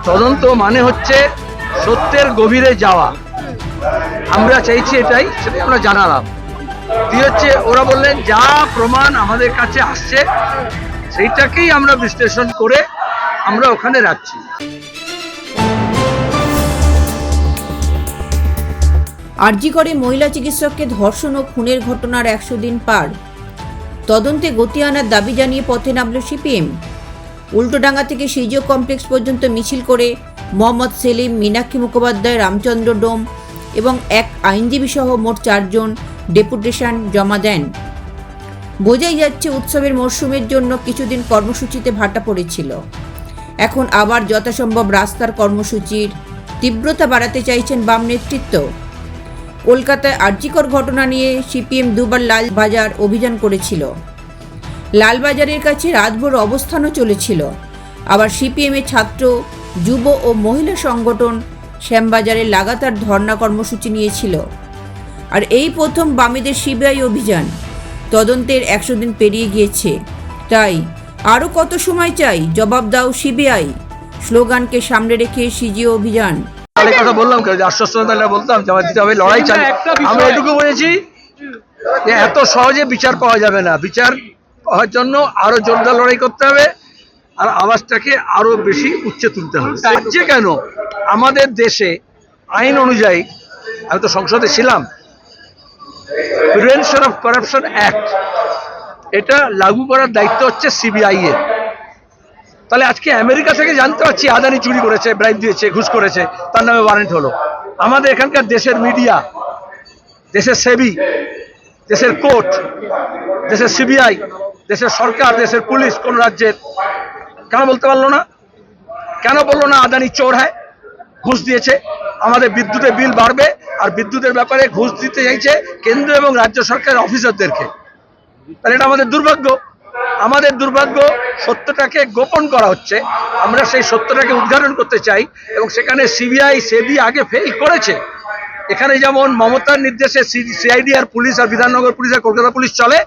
তদন্ত মানে হচ্ছে সত্যের গভীরে যাওয়া। আমরা চাইছি এটাই, সেটাই আমরা জানালাম। হচ্ছে ওরা বললেন যা প্রমাণ আমাদের কাছে আসছে সেইটাকেই আমরা বিশ্লেষণ করে আমরা ওখানে রাখছি। আরজি করে মহিলা চিকিৎসককে ধর্ষণ ও খুনের ঘটনার 100 দিন পার, তদন্তে গতি আনার দাবি জানিয়ে পথে নামল সিপিএম। উল্টোডাঙ্গা থেকে সিজিও কমপ্লেক্স পর্যন্ত মিছিল করে মোহাম্মদ সেলিম, মীনাক্ষী মুখোপাধ্যায়, রামচন্দ্র ডোম এবং এক আইনজীবী সহ মোট 4 জন ডেপুটেশন জমা দেন। বোঝাই যাচ্ছে উৎসবের মরশুমের জন্য কিছুদিন কর্মসূচিতে ভাটা পড়েছিল। এখন আবার যথাসম্ভব রাস্তার কর্মসূচির তীব্রতা বাড়াতে চাইছেন বাম নেতৃত্ব। কলকাতায় আরজিকর ঘটনা নিয়ে সিপিএম দুবার লালবাজার অভিযান করেছিল। লালবাজারের কাছে রাতভর অবস্থানও চলেছিল। আবার সিপিএমের ছাত্র, যুব ও মহিলা সংগঠন শ্যামবাজারে লাগাতার ধর্ণা কর্মসূচি নিয়েছিল। আর এই প্রথম বামেদের সিবিআই অভিযান। তদন্তের 100 দিন পেরিয়ে গিয়েছে, তাই আরও কত সময় চাই? জবাব দাও সিবিআই স্লোগানকে সামনে রেখে সিজিও অভিযান। কথা বললাম আশ্বস্ততা বলতাম যে আমার দিতে হবে, লড়াই চাই। আমরা এটুকু বলেছি যে এত সহজে বিচার পাওয়া যাবে না, বিচার পাওয়ার জন্য আরো জোরদার লড়াই করতে হবে আর আওয়াজটাকে আরো বেশি উচ্চে তুলতে হবে। যে কেন আমাদের দেশে আইন অনুযায়ী, আমি তো সংসদে ছিলাম, প্রিভেনশন অফ করাপশন অ্যাক্ট, এটা লাগু করার দায়িত্ব হচ্ছে সিবিআই এর। তাহলে আজকে আমেরিকা থেকে জানতে পারছি আদানি চুরি করেছে, ব্রাইব দিয়েছে, ঘুষ করেছে, তার নামে ওয়ারেন্ট হলো। আমাদের এখানকার দেশের মিডিয়া, দেশের সেবি, দেশের কোর্ট, দেশের সিবিআই, দেশের সরকার, দেশের পুলিশ কোন রাজ্যের কেন বলতে পারলো না? কেন বললো না আদানি চোর হয়, ঘুষ দিয়েছে? আমাদের বিদ্যুতের বিল বাড়বে আর বিদ্যুতের ব্যাপারে ঘুষ দিতে চাইছে কেন্দ্র এবং রাজ্য সরকারের অফিসারদেরকে। তাহলে এটা আমাদের দুর্ভাগ্য। আমাদের দুর্ভাগ্য, সত্যটাকে গোপন করা হচ্ছে। আমরা সেই সত্যটাকে উদ্ঘাটন করতে চাই এবং সেখানে সিবিআই, সেবি আগে ফেল করেছে। এখানে যেমন মমতার নির্দেশে সিআইডি আর পুলিশ আর বিধাননগর পুলিশ আর কলকাতা পুলিশ চলে,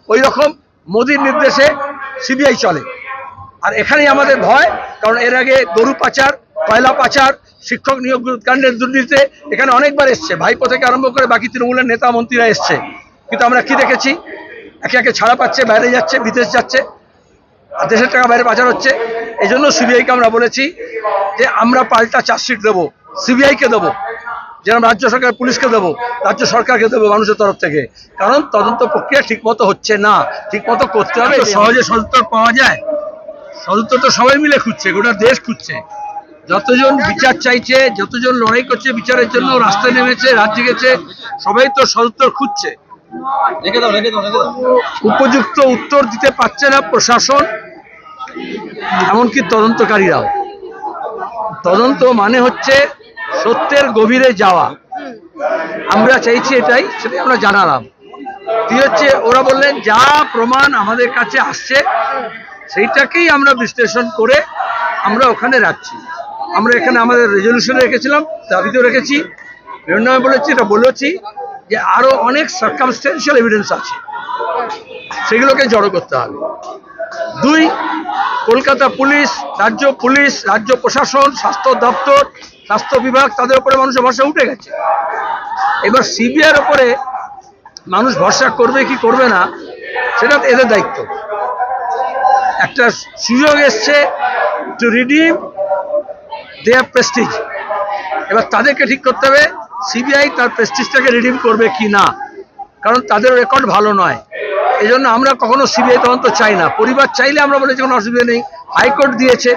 ওই রকম মোদির নির্দেশে সিবিআই চলে। আর এখানেই আমাদের ভয়, কারণ এর আগে গরু পাচার, কয়লা পাচার, শিক্ষক নিয়োগ কাণ্ডের দুর্নীতিতে এখানে অনেকবার এসছে, ভাইপো থেকে আরম্ভ করে বাকি তৃণমূলের নেতা মন্ত্রীরা এসছে। কিন্তু আমরা কি দেখেছি? একে একে ছাড়া পাচ্ছে, বাইরে যাচ্ছে, বিদেশ যাচ্ছে, আর দেশের টাকা বাইরে পাচার হচ্ছে। এই জন্য সিবিআইকে আমরা বলেছি যে আমরা পাল্টা চার্জশিট দেবো, সিবিআইকে দেবো, যেরকম রাজ্য সরকার পুলিশকে দেবো, রাজ্য সরকারকে দেবো মানুষের তরফ থেকে। কারণ তদন্ত প্রক্রিয়া ঠিকমতো হচ্ছে না, ঠিকমতো করতে হবে। সহজে সদুত্তর পাওয়া যায়? সদুত্তর তো সবাই মিলে খুঁজছে, গোটা দেশ খুঁজছে। যতজন বিচার চাইছে, যতজন লড়াই করছে বিচারের জন্য, রাস্তায় নেমেছে, রাত জেগেছে, সবাই তো সদুত্তর খুঁজছে। উপযুক্ত উত্তর দিতে পারছে না প্রশাসন, এমনকি তদন্তকারীরাও। তদন্ত মানে হচ্ছে সত্যের গভীরে যাওয়া। আমরা চাইছি এটাই, সেটাই আমরা জানালাম। হচ্ছে ওরা বললেন যা প্রমাণ আমাদের কাছে আসছে সেইটাকেই আমরা বিশ্লেষণ করে আমরা ওখানে রাখছি। আমরা এখানে আমাদের রেজলিউশনে রেখেছিলাম, দাবিতেও রেখেছি, বিভিন্ন বলেছি, এটা বলেছি যে আরো অনেক সার্কামস্টেন্সিয়াল এভিডেন্স আছে, সেগুলোকে জড়ো করতে হবে। 2, কলকাতা পুলিশ, রাজ্য প্রশাসন, স্বাস্থ্য দপ্তর, স্বাস্থ্য বিভাগ, তাদের উপরে মানুষের ভরসা উঠে গেছে। এবার সিবিআইয়ের উপরে মানুষ ভরসা করবে কি করবে না সেটা এদের দায়িত্ব। একটা সুযোগ এসছে টু রিডিম দেয়ার প্রেস্টিজ। এবার তাদেরকে ঠিক করতে হবে সিবিআই তার প্রেস্টিজটাকে রিডিম করবে কি না, কারণ তাদের রেকর্ড ভালো নয়। এই জন্য আমরা কখনো সিবিআই তদন্ত চাই না। পরিবার চাইলে আমরা বলেছি কোনো অসুবিধা নেই, হাইকোর্ট দিয়েছে।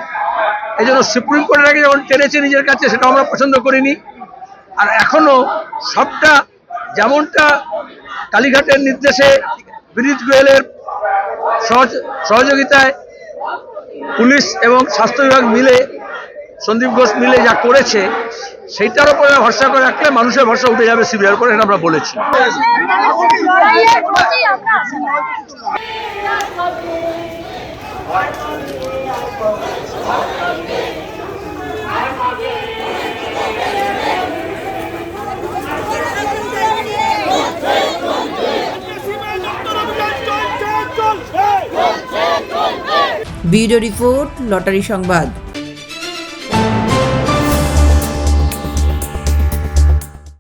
এই জন্য সুপ্রিম কোর্টের আগে যখন টেনেছে নিজের কাছে, সেটা আমরা পছন্দ করিনি। আর এখনো সবটা যেমনটা কালীঘাটের নির্দেশে বিনীত গোয়েলের সহযোগিতায় পুলিশ এবং স্বাস্থ্য বিভাগ মিলে, সন্দীপ ঘোষ মিলে যা করেছে, সেইটার উপরে ভরসা করে রাখলে মানুষের ভরসা উঠে যাবে সিবিআইয়ের উপরে, এটা আমরা বলেছি। ব্যুরো রিপোর্ট, লটারি সংবাদ।